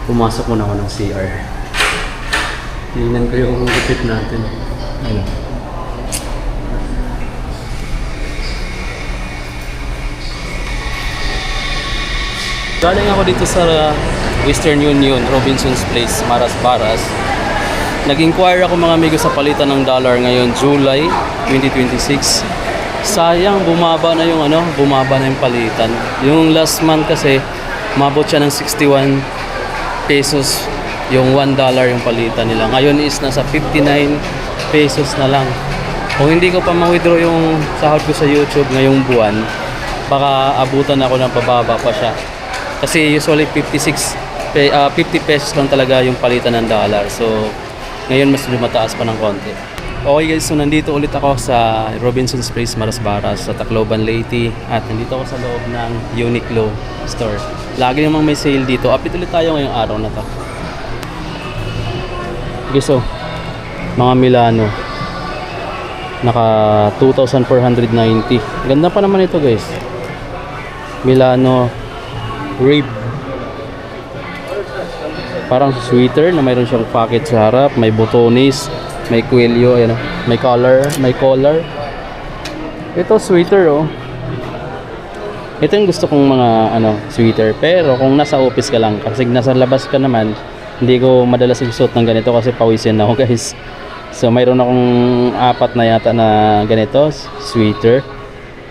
Pumasok muna ako ng CR. Tingnan ko yung gupit natin. Ayun. Galing ako dito sa Western Union, Robinson's Place, Maras Baras. Nag-inquire ako mga amigo sa palitan ng dollar ngayon, July 2026. Sayang, bumaba na yung palitan. Yung last month kasi, umabot siya ng 61 pesos yung $1 yung palitan nila. Ngayon is nasa 59 pesos na lang. Kung hindi ko pa ma-withdraw yung sahod ko sa YouTube ngayong buwan, baka abutan ako ng pababa pa siya. Kasi usually 50 pesos lang talaga yung palitan ng dollar. So, ngayon mas lumataas pa ng konti. Okay guys, so nandito ulit ako sa Robinson's Place, Maras Baras, sa Tacloban, Leyte. At nandito ako sa loob ng Uniqlo store. Lagi namang may sale dito. Update ulit tayo ngayong araw na to. Okay, so mga Milano. Naka 2,490. Ganda pa naman ito guys. Milano rib. Parang sweater na mayroon siyang pocket sa harap, may botones, may cuello, ayan, may collar. Ito sweater oh. Ito yung gusto kong mga sweater, pero kung nasa office ka lang, kasi nasa labas ka naman, hindi ko madalas isuot ng ganito kasi pawisin ako guys. So mayroon akong 4 na yata na ganito, sweater.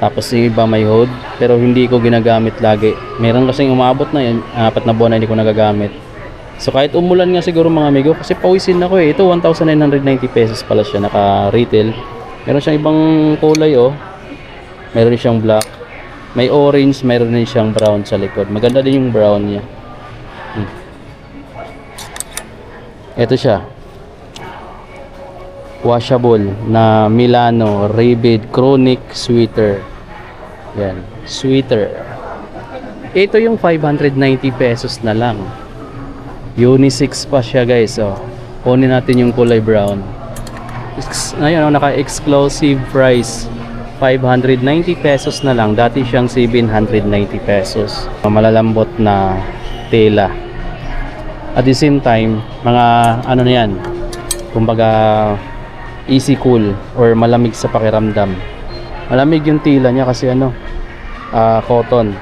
Tapos yung iba may hood, pero hindi ko ginagamit lagi. Meron kasing umabot na yun, 4 na buwan na hindi ko nagagamit. So kahit umulan nga siguro mga amigo, kasi pawisin ako eh. Ito 1,990 pesos pala siya, naka-retail. Meron siyang ibang kulay oh. Meron siyang black, may orange, meron din siyang brown sa likod. Maganda din yung brown niya. Ito siya, washable na Milano Rabbit Chronic sweater. Yan, sweater. Ito yung 590 pesos na lang. Unisex pa siya guys. Oh. Kunin natin yung kulay brown. Ngayon naka-exclusive price, 590 pesos na lang. Dati siyang 790 pesos. Malalambot na tela. At the same time, mga na yan, kumbaga easy cool or malamig sa pakiramdam. Malamig yung tila niya kasi cotton.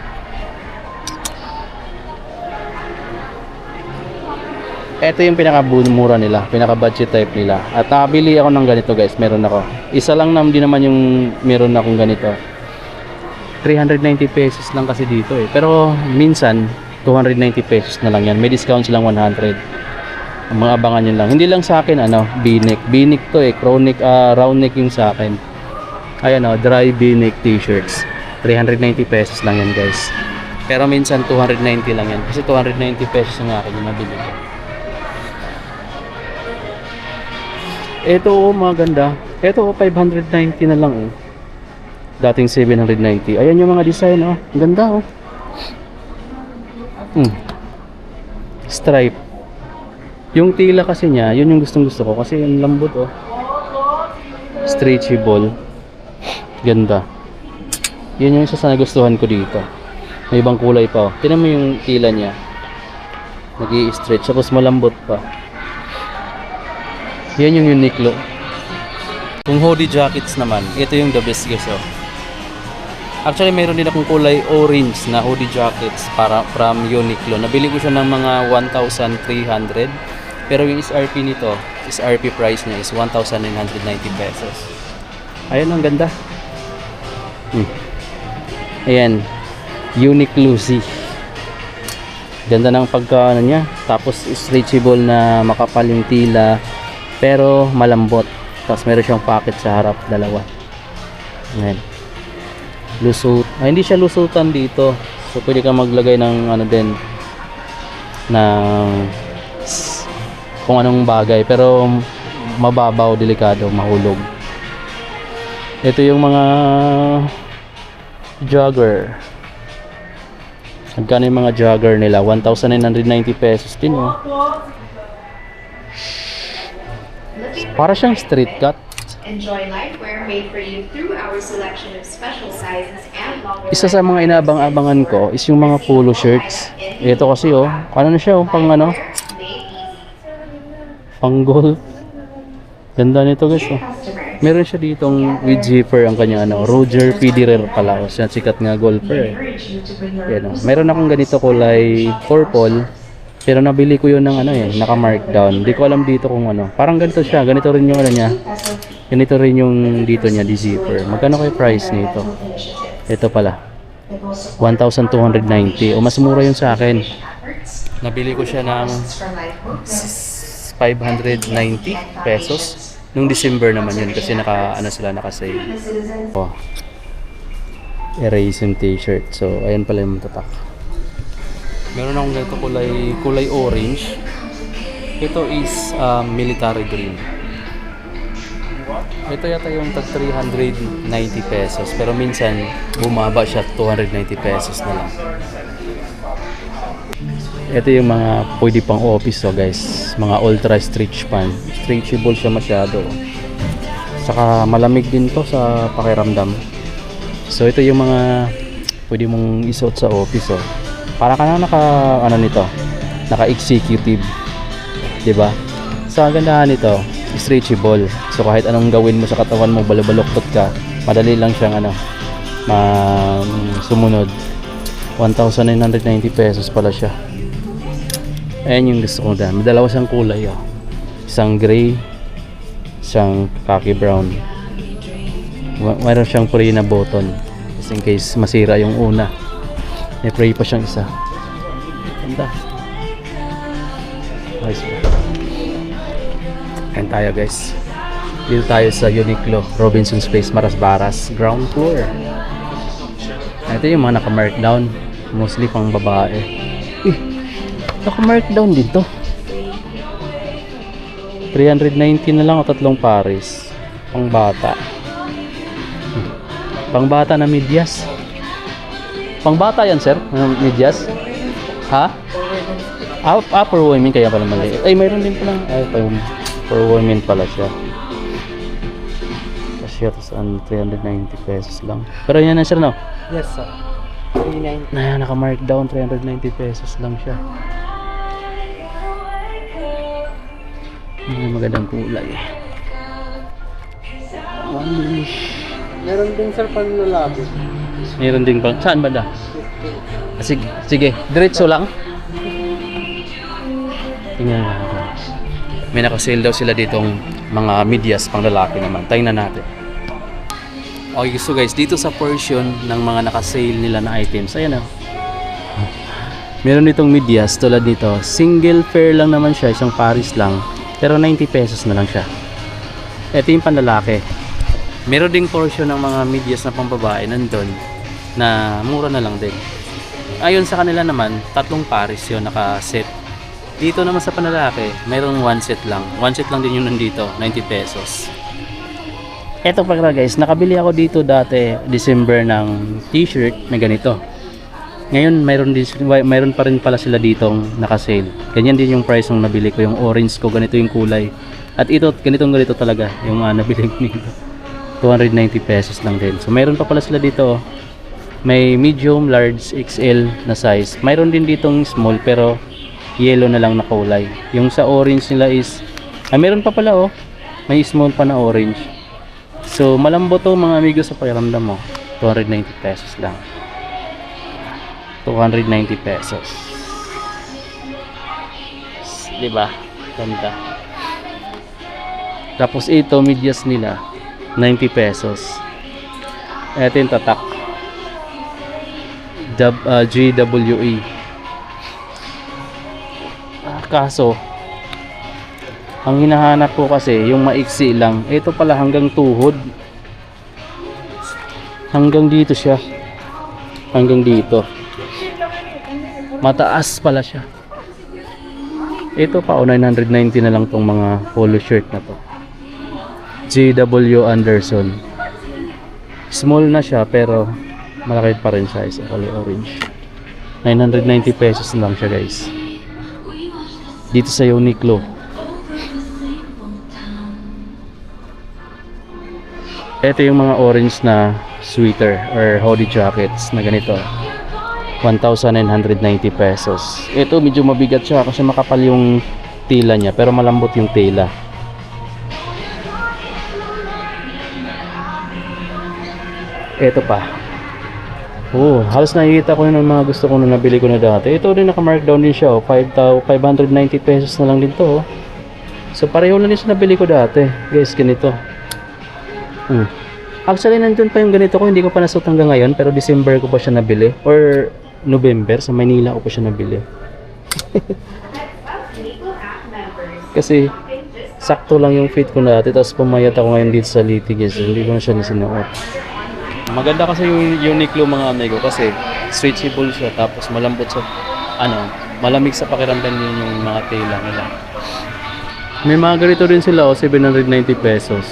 Ito yung pinaka-mura nila, pinaka-budget type nila. At nakabili ako ng ganito guys, meron ako. Isa lang din naman yung meron akong ganito. 390 pesos lang kasi dito eh. Pero minsan 290 pesos na lang yan. May discount silang 100. Mga abangan nyo lang. Hindi lang sa akin V-neck. V-neck to eh. Chronic, round neck yung sa akin. Ayan dry V-neck t-shirts. 390 pesos lang yan guys. Pero minsan 290 lang yan. Kasi 290 pesos ang akin yung nabili ko. Ito maganda. Ito 590 na lang Dating 790. Ayan yung mga design Ang ganda Stripe. Yung tila kasi niya, yun yung gustong-gusto ko kasi yung lambot stretchable. Ganda. Yun yung isa sa nagustuhan ko dito. May ibang kulay pa Tingnan mo yung tila niya. Nag-i-stretch tapos malambot pa. Yan yung Uniqlo. Kung hoodie jackets naman, ito yung the best guys Actually mayroon din akong kulay orange na hoodie jackets from Uniqlo. Nabili ko siya ng mga 1,300. Pero yung SRP nito, SRP price niya is 1,990 pesos. Ayan, ang ganda. Ayan, Uniqlo Z. Ganda ng pagka niya. Tapos stretchable na makapal yung tila, pero malambot. Tapos meron siyang pocket sa harap, dalawa. Ayan. Lusot. Hindi siya lusutan dito. So pwede kang maglagay ng din ng kung anong bagay, pero mababaw, delikado, mahulog. Ito yung mga jogger. Magkano yung mga jogger nila? 1,990 pesos din Para siyang street cut. Enjoy lightwear made for you through our selection of special sizes and longer. Isa sa mga inabang-abangan ko is yung mga polo shirts. Ito kasi oh, ano na siya oh, pang ano, pang golf. Ganda nito guys oh. Meron siya ditong with zipper ang kanya ano, Roger Federer pala. O siya sikat nga golfer eh. Yan oh. Meron akong ganito kulay purple. Pero nabili ko yun ng ano eh, naka-markdown. Hindi ko alam dito kung ano. Parang ganito siya, ganito rin yung ano niya. Ganito rin yung dito niya, di zipper. Magkano kayo price nito? Ito pala. 1,290. O mas mura yun sa akin. Nabili ko siya ng 590 pesos. Nung December naman yun kasi naka-sale. Oh. Erasing t-shirt. So, ayan pala yung tatak. Meron akong ganito kulay orange. Ito is military green. Ito yata yung tag 390 pesos. Pero minsan bumaba siya 290 pesos na lang. Ito yung mga pwede pang office oh guys. Mga ultra stretch pan. Stretchable siya masyado. Saka malamig din to sa pakiramdam. So ito yung mga pwede mong isuot sa office oh. Para ka na naka-executive, 'di ba? So ang gandahan nito, stretchable. So kahit anong gawin mo sa katawan mo, balabaloktot ka, madali lang siyang sumunod. 1,990 pesos pala siya. Ayan yung gusto ko dyan. May dalawa siyang kulay oh. Isang gray, isang khaki brown. Mayroon siyang free na button just in case masira yung una. May free pa siyang isa. Ganda. Nice ba? Ayan tayo guys. Dito tayo sa Uniqlo Robinsons Place, Marasbaras, ground floor. Ito yung mga naka-markdown. Mostly pang babae. Naka-markdown dito. 390 na lang o 3 pares. Pang bata. Pang bata na medyas. Pang bata yan sir? Medyas? Ha? For women kaya pala mali. Ay mayroon din pala. Ay for women pala siya. Kasi ito saan 390 pesos lang. Pero yan na sir no? Yes sir. 390. Na naka-markdown 390 pesos lang siya. May magandang kulay. Meron din sir panlalaki. Meron din bang? Saan ba da? Sige, diretso lang. Tingnan natin. May naka-sale daw sila ditong mga medyas pang lalaki naman. Tingnan natin. Okay, so guys, dito sa portion ng mga naka-sale nila na items, ayan oh. Meron ditong medyas tulad nito. Single pair lang naman siya, isang pares lang. Pero 90 pesos na lang siya. Ito yung panlalaki. Meron ding portion ng mga medyas na pambabae nandun na mura na lang din. Ayon sa kanila naman, 3 pares yun naka-set. Dito naman sa panlalaki, mayroong 1 set lang. 1 set lang din yun nandito, 90 pesos. Eto pa guys, nakabili ako dito dati December ng t-shirt na ganito. Ngayon mayroon pa rin pala sila ditong naka-sale. Ganyan din yung price ng nabili ko, yung orange ko, ganito yung kulay. At ito, ganito talaga yung nabili ko nito. 290 pesos lang din. So mayroon pa pala sila dito. May medium, large, XL na size. Mayroon din ditong small pero yellow na lang na kulay. Yung sa orange nila is mayroon pa pala oh. May small pa na orange. So malambot to mga amigo sa pakiramdam mo. 290 pesos lang. 290 pesos. Diba? Ganda. Tapos ito medyas nila 90 pesos. Ito yung tatak GWE. Kaso ang hinahanap ko kasi yung maiksi lang. Ito pala hanggang tuhod. Hanggang dito siya. Hanggang dito. Mataas pala siya. Ito pa 990 na lang tong mga polo shirt na to. JW Anderson. Small na siya pero malaki pa rin size. Kulay orange. 990 pesos lang siya guys. Dito sa Uniqlo. Ito yung mga orange na sweater or hoodie jackets na ganito. 1,990 pesos. Ito medyo mabigat siya kasi makapal yung tela niya pero malambot yung tela. Ito pa. Oh, halos nakikita ko yun ng mga gusto ko na nabili ko na dati. Ito din naka-markdown din siya. 590 pesos na lang din to. So pareho lang din sa nabili ko dati. Guys, ganito. Actually, nandun pa yung ganito ko. Hindi ko pa nasuot hanggang ngayon. Pero December ko pa siya nabili. Or November. Sa Manila ko pa siya nabili. Kasi sakto lang yung fit ko dati. Tapos pumayat ako ngayon dito sa Liti, guys. Hindi ko na siya nasinuot. Maganda kasi yung Uniqlo mga amigo kasi stretchable siya tapos malambot sa malamig sa pakiramdam din yung mga tela nila. May mga ganito rin sila 790 pesos.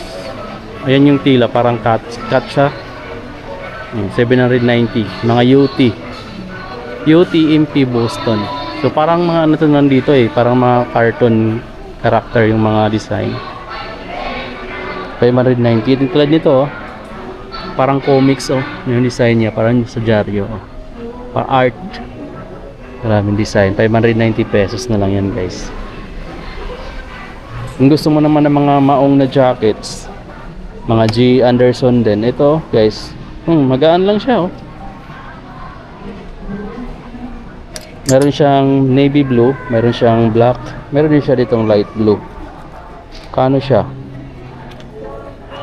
Ayan yung tela, parang cut siya. 790, mga UT MP Boston. So parang mga to nandito parang mga cartoon character yung mga design. 590 din tulad nito parang comics yung design niya, parang sa dyaryo para art. Maraming design. 590 pesos na lang yan, guys. Kung gusto mo naman ng mga maong na jackets, mga G. Anderson din, ito guys, magaan lang siya meron siyang navy blue, meron siyang black, meron din siya ditong light blue. Kano siya?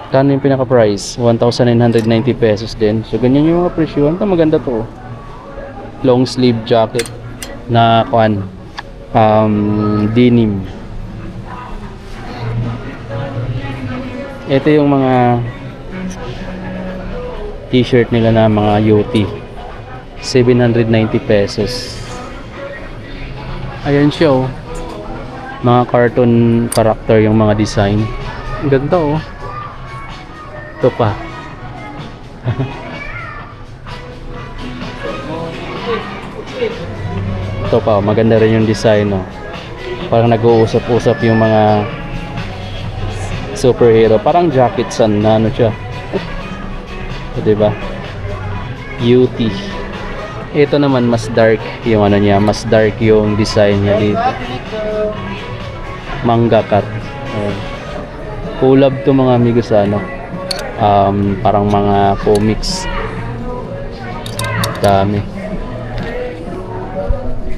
Kano yung pinaka price? 1,990 pesos din. So ganyan yung mga presyo. Ito maganda to. Long sleeve jacket na denim. Ito yung mga t-shirt nila na mga UT. 790 pesos. Ayan siya mga cartoon character yung mga design. Ang ganda ito pa. Ito pa, maganda rin yung design parang nag-uusap-usap yung mga superhero, parang jacket san na siya. Diba? UT. Ito naman mas dark yung niya, mas dark yung design niya dito. Manga cut. Collab to mga amigo sa parang mga comics. Dami.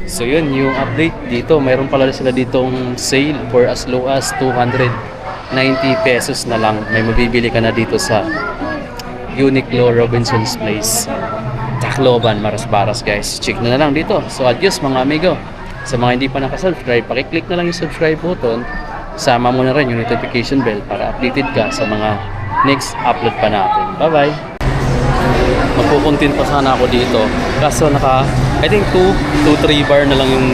So yun yung update dito. Mayroon pala sila ditong sale for as low as 290 pesos na lang. May mabibili ka na dito sa Uniqlo Robinson's Place, Tacloban, Marasbaras, guys. Check na lang dito. So adios mga amigo. Sa mga hindi pa nakasubscribe, pakiclick na lang yung subscribe button. Sama mo na rin yung notification bell para updated ka sa mga next upload pa natin. Bye bye. Magpupuntin pa sana ako dito. Kaso I think 2-3 bar na lang yung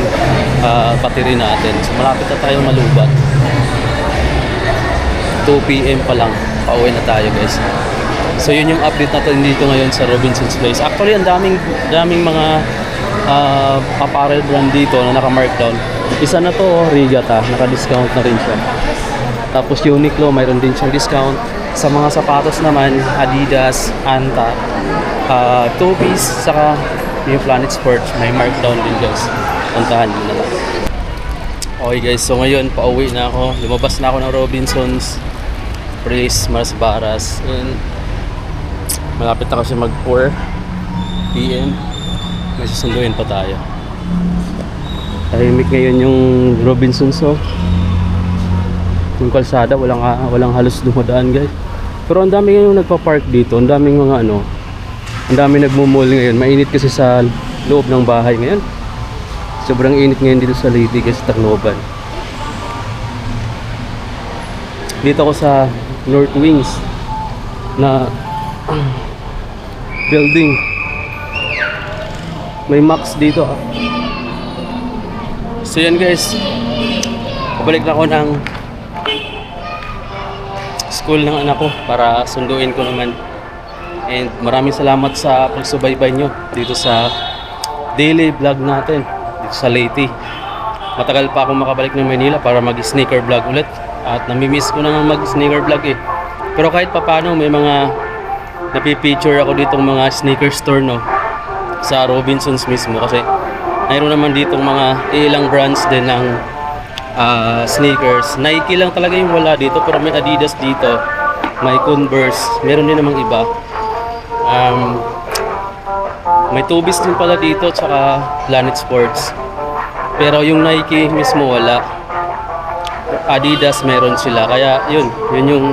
battery natin. So malapit na tayong malubat. 2 PM pa lang. Pauwi na tayo, guys. So yun yung update natin dito ngayon sa Robinson's Place. Actually, ang daming mga apparel brand dito na naka-markdown. Isa na to, Rigata. Naka-discount na rin siya. Tapos Uniqlo, mayroon din siyang discount. Sa mga sapatos naman, Adidas, Anta, two-piece, saka yung Planet Sports, may markdown din, guys. Puntahan nyo na lang. Okay guys, so ngayon pauwi na ako. Lumabas na ako ng Robinson's Place, Marasbaras. And malapit na kasi mag 4 PM. May susunduin pa tayo. Tahimik ngayon yung Robinson's yung kalsada, walang halos dumadaan, guys. Pero ang dami ngayon nagpa-park dito. Ang daming mga ang daming nagmo-mall ngayon. Mainit kasi sa loob ng bahay ngayon. Sobrang init ngayon dito sa Leyte, guys, Tacloban. Dito ako sa North Wings na building. May Max dito. So yan, guys. Pabalik na ako ng school ng anak ko para sunduin ko naman. And maraming salamat sa pagsubaybay nyo dito sa daily vlog natin dito sa Leyte. Matagal pa akong makabalik ng Manila para mag-sneaker vlog ulit. At namimiss ko naman mag-sneaker vlog Pero kahit papano may mga napipicture ako ditong mga sneaker store, no, sa Robinsons mismo, kasi mayroon naman ditong mga ilang brands din ng sneakers. Nike lang talaga yung wala dito, pero may Adidas dito, may Converse, meron din namang iba. May Tubis din pala dito, tsaka Planet Sports. Pero yung Nike mismo wala. Adidas meron sila, kaya yun yung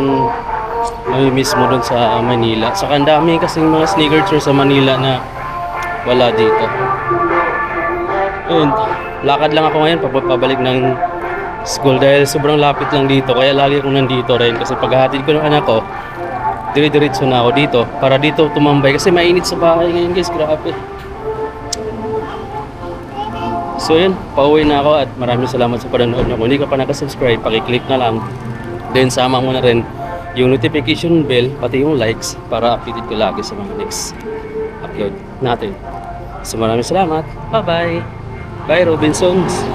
mismo doon sa Manila. Saka ang dami kasing mga sneaker store sa Manila na wala dito. Yun, lakad lang ako ngayon pabalik ng school dahil sobrang lapit lang dito, kaya lagi akong nandito rin kasi paghahatid ko ng anak ko, dire-diretso na ako dito para dito tumambay kasi mainit sa bahay ngayon, guys, grabe. So yun, pauwi na ako at maraming salamat sa panonood nyo. Kung hindi ka pa nakasubscribe, pakiclick na lang. Then sama mo na rin yung notification bell, pati yung likes para updated ko lagi sa mga next upload natin. So maraming salamat. Bye-bye. Bye Robinsons.